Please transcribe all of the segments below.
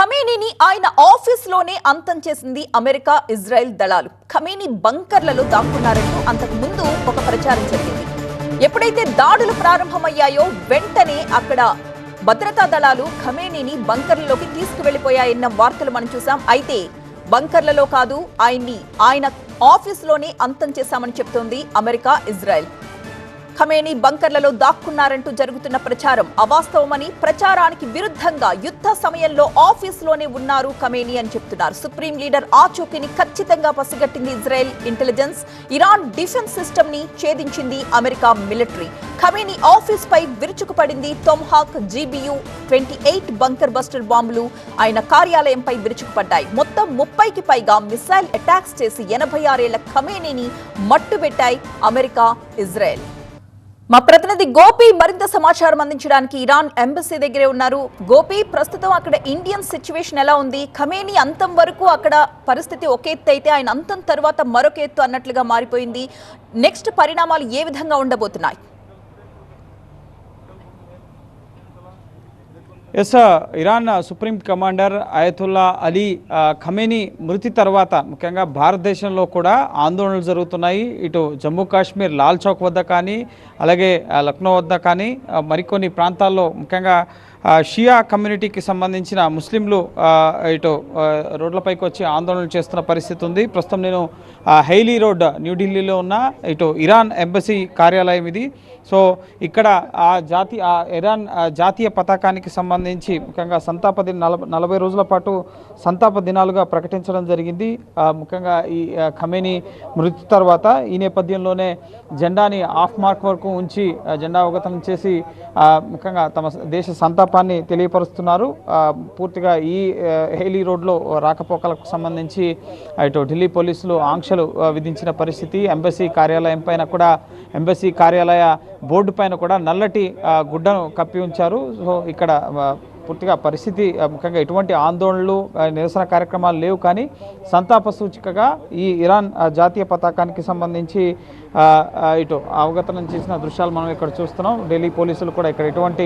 ఖమేనీని ఆయన ఆఫీస్లోనే అంతం చేసింది అమెరికా ఇజ్రాయెల్ దళాలు. ఖమేనీ బంకర్లలో దాక్కున్నారంటూ అంతకు ముందు ఒక ప్రచారం జరిగింది. ఎప్పుడైతే దాడులు ప్రారంభమయ్యాయో వెంటనే అక్కడ భద్రతా దళాలు ఖమేనీని బంకర్లలోకి తీసుకువెళ్లిపోయాయన్న వార్తలు మనం చూసాం. అయితే బంకర్లలో కాదు, ఆయన ఆఫీస్లోనే అంతం చేశామని చెప్తోంది అమెరికా ఇజ్రాయెల్. ఖమేనీ బంకర్లలో దాక్కున్నారంటూ జరుగుతున్న ప్రచారం అవాస్తవమని, ప్రచారానికి విరుద్ధంగా యుద్ధ సమయంలో ఆఫీస్లోనే ఉన్నారు ఖమేనీ అని చెప్తున్నారు. సుప్రీం లీడర్ ఆచూకీని ఖచ్చితంగా పసిగట్టింది Israel intelligence. Iran defence system ని ఛేదించింది అమెరికా మిలిటరీ. ఖమేనీ ఆఫీస్ పై విరుచుకుపడింది టొమ్హాక్ GBU-28 బంకర్ బస్టర్ బాంబులు ఆయన కార్యాలయంపై విరుచుకుపడ్డాయి. మొత్తం 30కి పైగా మిసైల్ అటాక్స్ చేసి 86 ఏళ్ల ఖమేనీని మట్టుబెట్టాయి అమెరికా ఇజ్రాయెల్. మా ప్రతినిధి గోపి మరింత సమాచారం అందించడానికి ఇరాన్ ఎంబసీ దగ్గరే ఉన్నారు. గోపి, ప్రస్తుతం అక్కడ ఇండియన్ సిచ్యువేషన్ ఎలా ఉంది? ఖమేనీ అంతం వరకు అక్కడ పరిస్థితి ఒక ఎత్తు అయితే ఆయన అంతం తర్వాత మరొక ఎత్తు అన్నట్లుగా మారిపోయింది. నెక్స్ట్ పరిణామాలు ఏ విధంగా ఉండబోతున్నాయి? Iran supreme commander Ayatollah Ali Khamenei మృతి తర్వాత ముఖ్యంగా భారతదేశంలో కూడా ఆందోళనలు జరుగుతున్నాయి. ఇటు జమ్మూ కాశ్మీర్ లాల్ చౌక్ వద్ద కానీ, అలాగే లక్నో వద్ద కానీ మరికొన్ని ప్రాంతాల్లో ముఖ్యంగా షియా కమ్యూనిటీకి సంబంధించిన ముస్లింలు ఇటు రోడ్లపైకి వచ్చి ఆందోళనలు చేస్తున్న పరిస్థితి ఉంది. ప్రస్తుతం నేను హైలీ రోడ్ న్యూఢిల్లీలో ఉన్న ఇటు ఇరాన్ ఎంబసీ కార్యాలయం ఇది. సో ఇక్కడ ఇరాన్ జాతీయ పతాకానికి సంబంధించి ముఖ్యంగా సంతాప 40 రోజుల పాటు సంతాప దినాలుగా ప్రకటించడం జరిగింది. ముఖ్యంగా ఈ ఖమేనీ మృతి తర్వాత ఈ నేపథ్యంలోనే జెండాని ఆఫ్ మార్క్ వరకు ఉంచి జెండా అవగతం చేసి ముఖ్యంగా తమ దేశ సంతాపాన్ని తెలియపరుస్తున్నారు. పూర్తిగా ఈ హైలీ రోడ్లో రాకపోకలకు సంబంధించి ఇటు ఢిల్లీ పోలీసులు ఆంక్షలు విధించిన పరిస్థితి. ఎంబసీ కార్యాలయం పైన కూడా, ఎంబసీ కార్యాలయ బోర్డు పైన కూడా నల్లటి గుడ్డను కప్పి ఉంచారు. సో ఇక్కడ పూర్తిగా పరిస్థితి ముఖ్యంగా ఎటువంటి ఆందోళనలు, నిరసన కార్యక్రమాలు లేవు. కానీ సంతాప సూచికగా ఈ ఇరాన్ జాతీయ పతాకానికి సంబంధించి ఇటు అవగతనం చేసిన దృశ్యాలు మనం ఇక్కడ చూస్తున్నాం. ఢిల్లీ పోలీసులు కూడా ఇక్కడ ఎటువంటి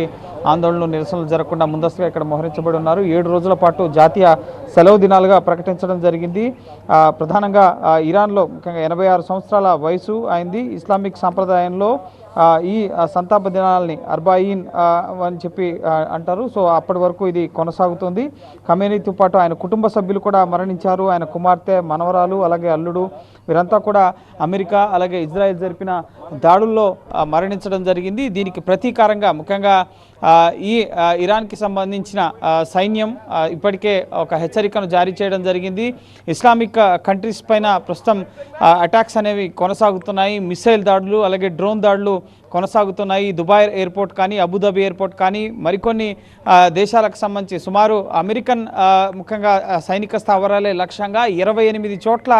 ఆందోళనలు, నిరసనలు జరగకుండా ముందస్తుగా ఇక్కడ మోహరించబడి ఉన్నారు. 7 రోజుల పాటు జాతీయ సెలవు దినాలుగా ప్రకటించడం జరిగింది. ప్రధానంగా ఇరాన్లో ముఖ్యంగా 86 సంవత్సరాల వయసు అయింది. ఇస్లామిక్ సాంప్రదాయంలో ఈ సంతాప దినాలని అర్బాయిన్ అని చెప్పి అంటారు. సో అప్పటి వరకు ఇది కొనసాగుతుంది. ఖమేనీతో పాటు ఆయన కుటుంబ సభ్యులు కూడా మరణించారు. ఆయన కుమార్తె, మనవరాలు, అలాగే అల్లుడు, వీరంతా కూడా అమెరికా అలాగే ఇజ్రాయెల్ జరిపిన దాడుల్లో మరణించడం జరిగింది. దీనికి ప్రతీకారంగా ముఖ్యంగా ఈ ఇరాన్కి సంబంధించిన సైన్యం ఇప్పటికే ఒక హెచ్చరికను జారీ చేయడం జరిగింది. ఇస్లామిక్ కంట్రీస్ పైన ప్రస్తుతం అటాక్స్ అనేవి కొనసాగుతున్నాయి. మిసైల్ దాడులు, అలాగే డ్రోన్ దాడులు కొనసాగుతున్నాయి. దుబాయ్ ఎయిర్పోర్ట్ కానీ, అబుదాబి ఎయిర్పోర్ట్ కానీ, మరికొన్ని దేశాలకు సంబంధించి సుమారు అమెరికన్ ముఖ్యంగా సైనిక స్థావరాలే లక్ష్యంగా 28 చోట్ల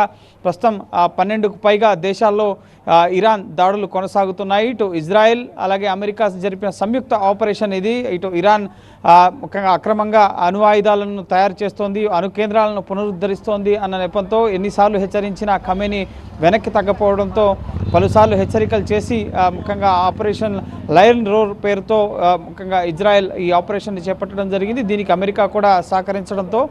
ప్రస్తుతం 12కు పైగా దేశాల్లో ఇరాన్ దాడులు కొనసాగుతున్నాయి. ఇటు ఇజ్రాయెల్ అలాగే అమెరికా జరిపిన సంయుక్త ఆపరేషన్ ఇది. ఇటు ఇరాన్ ముఖ్యంగా అక్రమంగా అణు ఆయుధాలను తయారు చేస్తోంది, అణు కేంద్రాలను పునరుద్ధరిస్తోంది అన్న నెపంతో ఎన్నిసార్లు హెచ్చరించినా ఖమేనీ వెనక్కి తగ్గపోవడంతో పలుసార్లు హెచ్చరికలు చేసి ముఖ్యంగా ఆపరేషన్ లయన్ రోర్ పేరుతో ముఖ్యంగా ఇజ్రాయెల్ ఈ ఆపరేషన్ని చేపట్టడం జరిగింది. దీనికి అమెరికా కూడా సహకరించడంతో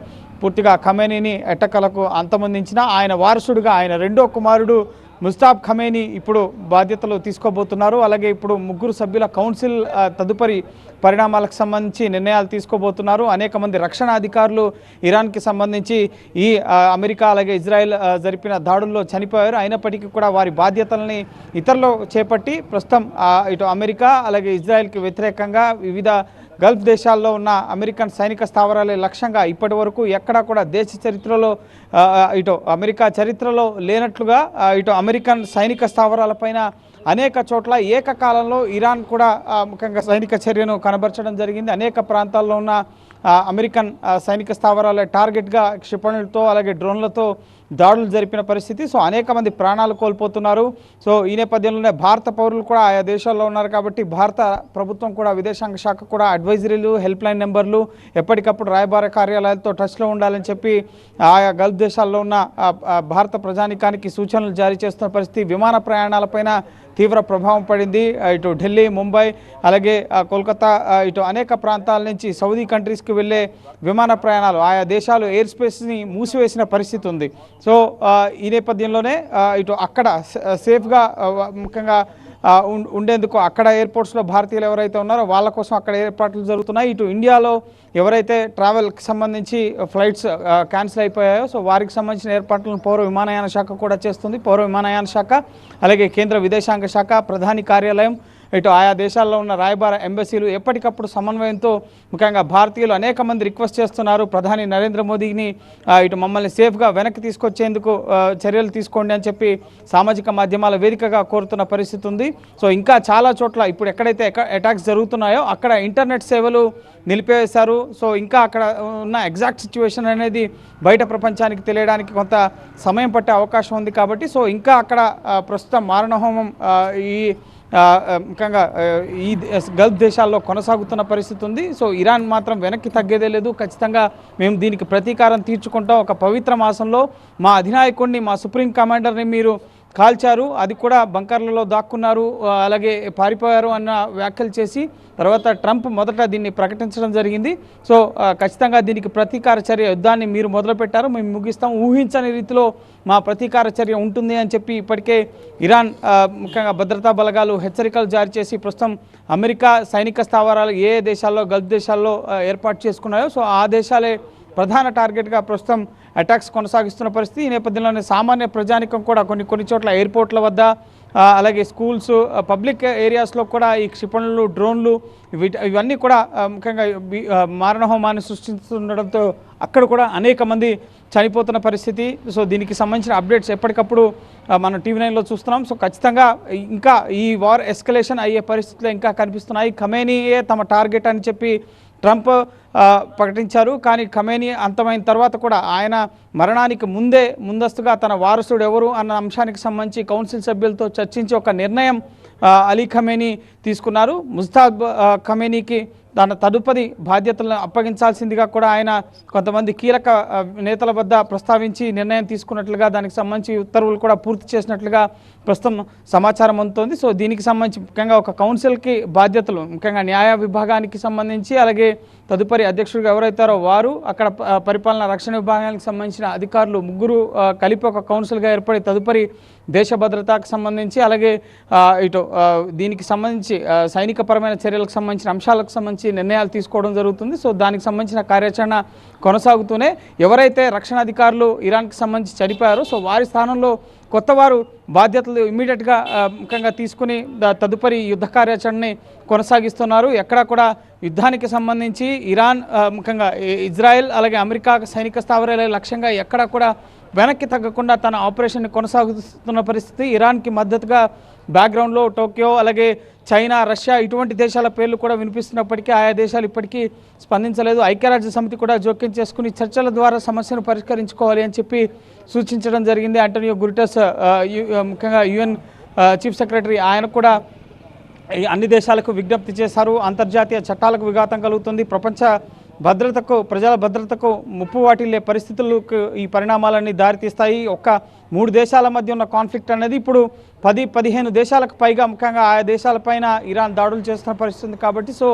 పూర్తిగా ఖమేనీని ఎట్టకలకు అంతమొందించిన ఆయన వారసుడుగా ఆయన రెండో కుమారుడు ముస్తాబ్ ఖమేనీ ఇప్పుడు బాధ్యతలు తీసుకోబోతున్నారు. అలాగే ఇప్పుడు 3 సభ్యుల కౌన్సిల్ తదుపరి పరిణామాలకు సంబంధించి నిర్ణయాలు తీసుకోబోతున్నారు. అనేక మంది రక్షణ అధికారులు ఇరాన్కి సంబంధించి ఈ అమెరికా అలాగే ఇజ్రాయెల్ జరిపిన దాడుల్లో చనిపోయారు. అయినప్పటికీ కూడా వారి బాధ్యతల్ని ఇతరులు చేపట్టి ప్రస్తుతం ఇటు అమెరికా అలాగే ఇజ్రాయెల్కి వ్యతిరేకంగా వివిధ గల్ఫ్ దేశాల్లో ఉన్న అమెరికన్ సైనిక స్థావరాలే లక్ష్యంగా ఇప్పటి వరకు ఎక్కడా కూడా దేశ చరిత్రలో ఇటు అమెరికా చరిత్రలో లేనట్లుగా ఇటు అమెరికన్ సైనిక స్థావరాలపైన అనేక చోట్ల ఏకకాలంలో ఇరాన్ కూడా ముఖ్యంగా సైనిక చర్యను కనబరచడం జరిగింది. అనేక ప్రాంతాల్లో ఉన్న అమెరికన్ సైనిక స్థావరాల టార్గెట్గా క్షిపణులతో అలాగే డ్రోన్లతో దాడులు జరిపిన పరిస్థితి. సో అనేక మంది ప్రాణాలు కోల్పోతున్నారు. సో ఈ నేపథ్యంలోనే భారత పౌరులు కూడా ఆయా దేశాల్లో ఉన్నారు కాబట్టి భారత ప్రభుత్వం కూడా, విదేశాంగ శాఖ కూడా అడ్వైజరీలు, హెల్ప్ లైన్ నెంబర్లు, ఎప్పటికప్పుడు రాయబార కార్యాలయాలతో టచ్లో ఉండాలని చెప్పి ఆయా గల్ఫ్ దేశాల్లో ఉన్న భారత ప్రజానికానికి సూచనలు జారీ చేస్తున్న పరిస్థితి. విమాన ప్రయాణాలపైన తీవ్ర ప్రభావం పడింది. ఇటు ఢిల్లీ, ముంబై, అలాగే కోల్కతా, ఇటు అనేక ప్రాంతాల నుంచి సౌదీ కంట్రీస్కి వెళ్ళే విమాన ప్రయాణాలు ఆయా దేశాలు ఎయిర్ స్పేస్ని మూసివేసిన పరిస్థితి ఉంది. సో ఈ నేపథ్యంలోనే ఇటు అక్కడ సేఫ్గా ముఖ్యంగా ఉండేందుకు అక్కడ ఎయిర్పోర్ట్స్లో భారతీయులు ఎవరైతే ఉన్నారో వాళ్ళ కోసం అక్కడ ఏర్పాట్లు జరుగుతున్నాయి. ఇటు ఇండియాలో ఎవరైతే ట్రావెల్కి సంబంధించి ఫ్లైట్స్ క్యాన్సిల్ అయిపోయాయో సో వారికి సంబంధించిన ఏర్పాట్లను పౌర విమానయాన శాఖ కూడా చేస్తుంది. పౌర విమానయాన శాఖ, అలాగే కేంద్ర విదేశాంగ శాఖ, ప్రధాని కార్యాలయం, ఇటు ఆయా దేశాల్లో ఉన్న రాయబార ఎంబసీలు ఎప్పటికప్పుడు సమన్వయంతో ముఖ్యంగా భారతీయులు అనేక మంది రిక్వెస్ట్ చేస్తున్నారు ప్రధాని నరేంద్ర మోదీని ఇటు మమ్మల్ని సేఫ్గా వెనక్కి తీసుకొచ్చేందుకు చర్యలు తీసుకోండి అని చెప్పి సామాజిక మాధ్యమాల వేదికగా కోరుతున్న పరిస్థితి ఉంది. సో ఇంకా చాలా చోట్ల ఇప్పుడు ఎక్కడైతే అటాక్స్ జరుగుతున్నాయో అక్కడ ఇంటర్నెట్ సేవలు నిలిపేశారు. సో ఇంకా అక్కడ ఉన్న ఎగ్జాక్ట్ సిచ్యువేషన్ అనేది బయట ప్రపంచానికి తెలియడానికి కొంత సమయం పట్టే అవకాశం ఉంది. కాబట్టి సో ఇంకా అక్కడ ప్రస్తుతం మారణహోమం ఈ ముఖ్యంగా ఈ గల్ఫ్ దేశాల్లో కొనసాగుతున్న పరిస్థితి ఉంది. సో ఇరాన్ మాత్రం వెనక్కి తగ్గేదే లేదు. ఖచ్చితంగా మేము దీనికి ప్రతీకారం తీర్చుకుంటాం. ఒక పవిత్ర మాసంలో మా అధినాయకుడిని, మా సుప్రీం కమాండర్ని మీరు కాల్చారు, అది కూడా బంకర్లలో దాక్కున్నారు, అలాగే పారిపోయారు అన్న వ్యాఖ్యలు చేసి తర్వాత ట్రంప్ మొదట దీన్ని ప్రకటించడం జరిగింది. సో ఖచ్చితంగా దీనికి ప్రతీకార చర్య యుద్ధాన్ని మీరు మొదలుపెట్టారు, మేము ముగిస్తాం, ఊహించని రీతిలో మా ప్రతీకార చర్య ఉంటుంది అని చెప్పి ఇప్పటికే ఇరాన్ ముఖ్యంగా భద్రతా బలగాలు హెచ్చరికలు జారీ చేసి ప్రస్తుతం అమెరికా సైనిక స్థావరాలు ఏ దేశాల్లో గల్ఫ్ దేశాల్లో ఏర్పాటు చేసుకున్నాయో సో ఆ దేశాలే ప్రధాన టార్గెట్గా ప్రస్తుతం అటాక్స్ కొనసాగిస్తున్న పరిస్థితి. ఈ నేపథ్యంలోనే సామాన్య ప్రజానికం కూడా కొన్ని చోట్ల ఎయిర్పోర్ట్ల వద్ద, అలాగే స్కూల్స్, పబ్లిక్ ఏరియాస్లో కూడా ఈ క్షిపణులు, డ్రోన్లు ఇవన్నీ కూడా ముఖ్యంగా మారణహోమాన్ని సృష్టిస్తుండడంతో అక్కడ కూడా అనేక మంది చనిపోతున్న పరిస్థితి. సో దీనికి సంబంధించిన అప్డేట్స్ ఎప్పటికప్పుడు మనం TV9లో చూస్తున్నాం. సో ఖచ్చితంగా ఇంకా ఈ వార్ ఎస్కలేషన్ అయ్యే పరిస్థితులు ఇంకా కనిపిస్తున్నాయి. ఖమేనీయే తమ టార్గెట్ అని చెప్పి ట్రంప్ ప్రకటించారు. కానీ ఖమేనీ అంతమైన తర్వాత కూడా ఆయన మరణానికి ముందస్తుగా తన వారసుడు ఎవరు అన్న అంశానికి సంబంధించి కౌన్సిల్ సభ్యులతో చర్చించి ఒక నిర్ణయం అలీ ఖమేనీ తీసుకున్నారు. ముజ్తాబ్ ఖమేనీకి తన తదుపరి బాధ్యతలను అప్పగించాల్సిందిగా కూడా ఆయన కొంతమంది కీలక నేతల వద్ద ప్రస్తావించి నిర్ణయం తీసుకున్నట్లుగా, దానికి సంబంధించి ఉత్తర్వులు కూడా పూర్తి చేసినట్లుగా ప్రస్తుతం సమాచారం అందుతోంది. సో దీనికి సంబంధించి ముఖ్యంగా ఒక కౌన్సిల్కి బాధ్యతలు, ముఖ్యంగా న్యాయ విభాగానికి సంబంధించి, అలాగే తదుపరి అధ్యక్షుడిగా ఎవరైతారో వారు, అక్కడ పరిపాలన రక్షణ విభాగానికి సంబంధించిన అధికారులు ముగ్గురు కలిపి ఒక కౌన్సిల్గా ఏర్పడి తదుపరి దేశ భద్రతకు సంబంధించి, అలాగే ఇటు దీనికి సంబంధించి సైనికపరమైన చర్యలకు సంబంధించిన అంశాలకు సంబంధించి నిర్ణయాలు తీసుకోవడం జరుగుతుంది. సో దానికి సంబంధించిన కార్యాచరణ కొనసాగుతూనే ఎవరైతే రక్షణ అధికారులు ఇరాన్కి సంబంధించి చనిపోయారో సో వారి స్థానంలో కొత్త వారు బాధ్యతలు ఇమ్మీడియట్గా ముఖ్యంగా తీసుకుని తదుపరి యుద్ధ కార్యాచరణని కొనసాగిస్తున్నారు. ఎక్కడా కూడా యుద్ధానికి సంబంధించి ఇరాన్, ముఖ్యంగా ఇజ్రాయెల్, అలాగే అమెరికా సైనిక స్థావరాల లక్ష్యంగా ఎక్కడా కూడా వెనక్కి తగ్గకుండా తన ఆపరేషన్ని కొనసాగుతున్న పరిస్థితి. ఇరాన్కి మద్దతుగా బ్యాక్గ్రౌండ్లో టోక్యో, అలాగే చైనా, రష్యా ఇటువంటి దేశాల పేర్లు కూడా వినిపిస్తున్నప్పటికీ ఆయా దేశాలు ఇప్పటికీ స్పందించలేదు. ఐక్యరాజ్య సమితి కూడా జోక్యం చేసుకుని చర్చల ద్వారా సమస్యను పరిష్కరించుకోవాలి అని చెప్పి సూచించడం జరిగింది. ఆంటోనియో గుటెరస్ ముఖ్యంగా UN చీఫ్ సెక్రటరీ ఆయన కూడా అన్ని దేశాలకు విజ్ఞప్తి చేశారు. అంతర్జాతీయ చట్టాలకు విఘాతం కలుగుతుంది, ప్రపంచ భద్రతకు, ప్రజల భద్రతకు ముప్పు వాటిల్లే పరిస్థితులకు ఈ పరిణామాలన్నీ దారితీస్తాయి. 3 దేశాల మధ్య ఉన్న కాన్ఫ్లిక్ట్ అనేది ఇప్పుడు 10-15 దేశాలకు పైగా ముఖ్యంగా ఆయా దేశాలపైన ఇరాన్ దాడులు చేస్తున్న పరిస్థితి కాబట్టి సో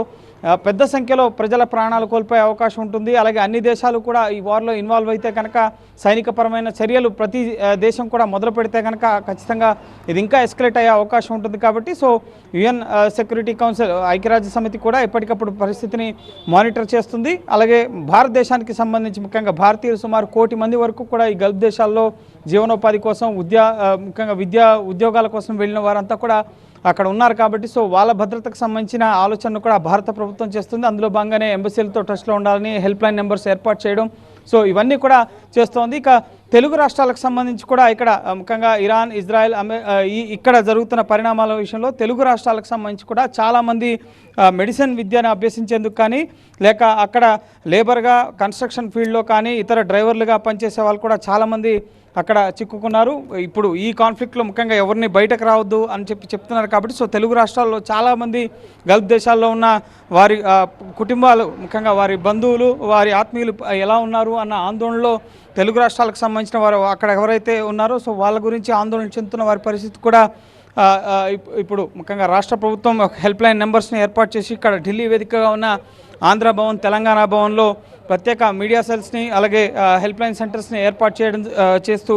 పెద్ద సంఖ్యలో ప్రజల ప్రాణాలు కోల్పోయే అవకాశం ఉంటుంది. అలాగే అన్ని దేశాలు కూడా ఈ వార్లో ఇన్వాల్వ్ అయితే కనుక సైనికపరమైన చర్యలు ప్రతి దేశం కూడా మొదలు పెడితే కనుక ఖచ్చితంగా ఇది ఇంకా ఎస్కలేట్ అయ్యే అవకాశం ఉంటుంది. కాబట్టి సో UN సెక్యూరిటీ కౌన్సిల్, ఐక్యరాజ్య సమితి కూడా ఎప్పటికప్పుడు పరిస్థితిని మానిటర్ చేస్తుంది. అలాగే భారతదేశానికి సంబంధించి ముఖ్యంగా భారతీయులు సుమారు 1 కోటి మంది వరకు కూడా ఈ గల్ఫ్ దేశాల్లో జీవనోపాధి కోసం, ముఖ్యంగా ఉద్యోగాల కోసం వెళ్ళిన వారంతా కూడా అక్కడ ఉన్నారు. కాబట్టి సో వాళ్ళ భద్రతకు సంబంధించిన ఆలోచనను కూడా భారత ప్రభుత్వం చేస్తుంది. అందులో భాగంగానే ఎంబసీలతో టచ్లో ఉండాలని హెల్ప్ లైన్ నెంబర్స్ ఏర్పాటు చేయడం, సో ఇవన్నీ కూడా చేస్తోంది. ఇక తెలుగు రాష్ట్రాలకు సంబంధించి కూడా ఇక్కడ ముఖ్యంగా ఇరాన్, ఇజ్రాయెల్, ఇక్కడ జరుగుతున్న పరిణామాల విషయంలో తెలుగు రాష్ట్రాలకు సంబంధించి కూడా చాలామంది మెడిసిన్ విద్యను అభ్యసించేందుకు కానీ, లేక అక్కడ లేబర్గా కన్స్ట్రక్షన్ ఫీల్డ్లో కానీ, ఇతర డ్రైవర్లుగా పనిచేసే వాళ్ళు కూడా చాలామంది అక్కడ చిక్కుకున్నారు. ఇప్పుడు ఈ కాన్ఫ్లిక్ట్లో ముఖ్యంగా ఎవరిని బయటకు రావద్దు అని చెప్తున్నారు. కాబట్టి సో తెలుగు రాష్ట్రాల్లో చాలామంది గల్ఫ్ దేశాల్లో ఉన్న వారి కుటుంబాలు, ముఖ్యంగా వారి బంధువులు, వారి ఆత్మీయులు ఎలా ఉన్నారు అన్న ఆందోళనలో తెలుగు రాష్ట్రాలకు సంబంధించిన వారు అక్కడ ఎవరైతే ఉన్నారో సో వాళ్ళ గురించి ఆందోళన చెందుతున్న వారి పరిస్థితి కూడా ఇప్పుడు ముఖ్యంగా రాష్ట్ర ప్రభుత్వం హెల్ప్ లైన్ నెంబర్స్ని ఏర్పాటు చేసి ఇక్కడ ఢిల్లీ వేదికగా ఉన్న ఆంధ్ర భవన్, తెలంగాణ భవన్లో ప్రత్యేక మీడియా సెల్స్ని అలాగే హెల్ప్ లైన్ సెంటర్స్ని ఏర్పాటు చేస్తూ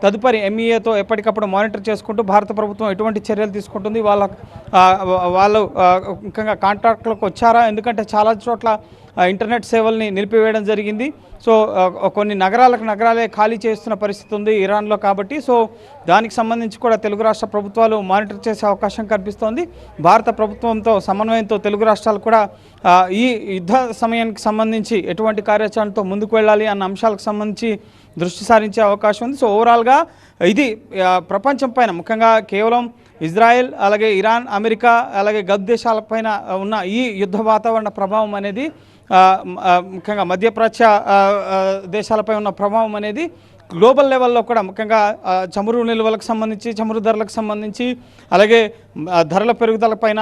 తదుపరి ఎంఈఏతో ఎప్పటికప్పుడు మానిటర్ చేసుకుంటూ భారత ప్రభుత్వం ఎటువంటి చర్యలు తీసుకుంటుంది, వాళ్ళు ముఖ్యంగా కాంట్రాక్ట్లకు వచ్చారా, ఎందుకంటే చాలా చోట్ల ఇంటర్నెట్ సేవల్ని నిలిపివేయడం జరిగింది. సో కొన్ని నగరాలే ఖాళీ చేస్తున్న పరిస్థితి ఉంది ఇరాన్లో. కాబట్టి సో దానికి సంబంధించి కూడా తెలుగు రాష్ట్ర ప్రభుత్వాలు మానిటర్ చేసే అవకాశం కనిపిస్తోంది. భారత ప్రభుత్వంతో సమన్వయంతో తెలుగు రాష్ట్రాలు కూడా ఈ యుద్ధ సమయానికి సంబంధించి ఎటువంటి కార్యాచరణతో ముందుకు వెళ్ళాలి అన్న అంశాలకు సంబంధించి దృష్టి సారించే అవకాశం ఉంది. సో ఓవరాల్గా ఇది ప్రపంచం పైన ముఖ్యంగా కేవలం ఇజ్రాయెల్ అలాగే ఇరాన్, అమెరికా అలాగే గల్ఫ్ దేశాలపైన ఉన్న ఈ యుద్ధ వాతావరణ ప్రభావం అనేది ముఖ్యంగా మధ్యప్రాచ్య దేశాలపై ఉన్న ప్రభావం అనేది గ్లోబల్ లెవెల్లో కూడా ముఖ్యంగా చమురు నిల్వలకు సంబంధించి, చమురు ధరలకు సంబంధించి అలాగే ధరల పెరుగుదలపైన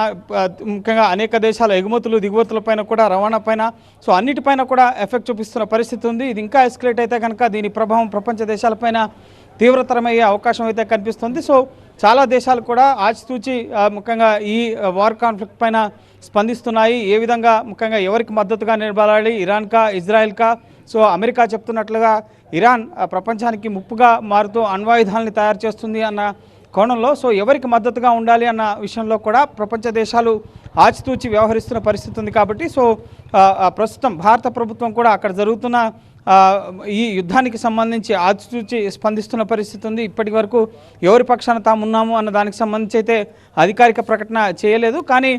ముఖ్యంగా అనేక దేశాల ఎగుమతులు దిగుమతులపైన కూడా రవాణా పైన సో అన్నిటిపైన కూడా ఎఫెక్ట్ చూపిస్తున్న పరిస్థితి ఉంది. ఇది ఇంకా ఎస్కలేట్ అయితే కనుక దీని ప్రభావం ప్రపంచ దేశాలపైన తీవ్రతరమయ్యే అవకాశం అయితే కనిపిస్తుంది. సో చాలా దేశాలు కూడా ఆచితూచి ముఖ్యంగా ఈ వార్ కాన్ఫ్లిక్ట్ పైన స్పందిస్తున్నాయి. ఏ విధంగా ముఖ్యంగా ఎవరికి మద్దతుగా నిలబడాలి, ఇరాన్కా, ఇజ్రాయెల్కా? సో అమెరికా చెప్తున్నట్లుగా ఇరాన్ ప్రపంచానికి ముప్పుగా మారుతూ అణ్వాయుధాలని తయారు చేస్తుంది అన్న కోణంలో సో ఎవరికి మద్దతుగా ఉండాలి అన్న విషయంలో కూడా ప్రపంచ దేశాలు ఆచితూచి వ్యవహరిస్తున్న పరిస్థితి ఉంది. కాబట్టి సో ప్రస్తుతం భారత ప్రభుత్వం కూడా అక్కడ జరుగుతున్న ఈ యుద్ధానికి సంబంధించి ఆచితూచి స్పందిస్తున్న పరిస్థితి ఉంది. ఇప్పటి వరకు ఎవరి పక్షాన తాము ఉన్నాము అన్న దానికి సంబంధించి అయితే అధికారిక ప్రకటన చేయలేదు. కానీ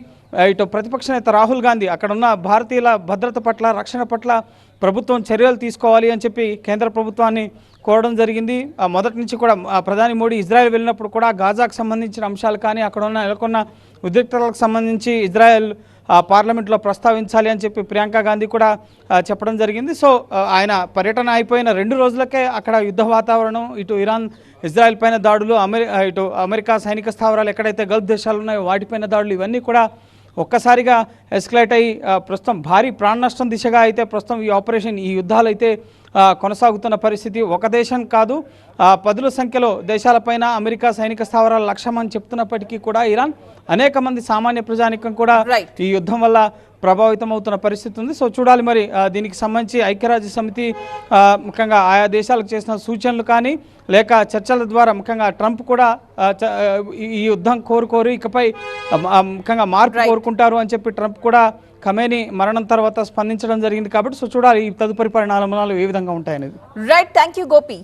ఇటు ప్రతిపక్ష నేత రాహుల్ గాంధీ అక్కడున్న భారతీయుల భద్రత పట్ల, రక్షణ పట్ల ప్రభుత్వం చర్యలు తీసుకోవాలి అని చెప్పి కేంద్ర ప్రభుత్వాన్ని కోరడం జరిగింది. మొదటి నుంచి కూడా ప్రధాని మోడీ ఇజ్రాయెల్ వెళ్ళినప్పుడు కూడా గాజాకు సంబంధించిన అంశాలు కానీ అక్కడ నెలకొన్న ఉద్రిక్తతలకు సంబంధించి ఇజ్రాయెల్ పార్లమెంట్లో ప్రస్తావించాలి అని చెప్పి ప్రియాంక గాంధీ కూడా చెప్పడం జరిగింది. సో ఆయన పర్యటన అయిపోయిన 2 రోజులకే అక్కడ యుద్ధ వాతావరణం, ఇటు ఇరాన్ ఇజ్రాయెల్ పైన దాడులు, ఇటు అమెరికా సైనిక స్థావరాలు ఎక్కడైతే గల్ఫ్ దేశాలు ఉన్నాయో వాటిపైన దాడులు, ఇవన్నీ కూడా ఒక్కసారిగా ఎస్కలేట్ అయ్యి ప్రస్తుతం భారీ ప్రాణ నష్టం దిశగా అయితే ప్రస్తుతం ఈ యుద్ధాలు అయితే కొనసాగుతున్న పరిస్థితి. ఒక దేశం కాదు, పదుల సంఖ్యలో దేశాలపైన అమెరికా సైనిక స్థావరాల లక్ష్యం అని చెప్తున్నప్పటికీ కూడా ఇరాన్ అనేక మంది సామాన్య ప్రజానికం కూడా ఈ యుద్ధం వల్ల ప్రభావితం అవుతున్న పరిస్థితి ఉంది. సో చూడాలి మరి దీనికి సంబంధించి ఐక్యరాజ్య సమితి ముఖ్యంగా ఆయా దేశాలకు చేసిన సూచనలు కానీ లేక చర్చల ద్వారా ముఖ్యంగా ట్రంప్ కూడా ఈ యుద్ధం కోరుకోరు, ఇకపై ముఖ్యంగా మార్పు కోరుకుంటారు అని చెప్పి ట్రంప్ కూడా ఖమేనీ మరణం తర్వాత స్పందించడం జరిగింది. కాబట్టి సో చూడాలి ఈ తదుపరి పరిణామాలు ఏ విధంగా ఉంటాయనేది. Right, thank you Gopi.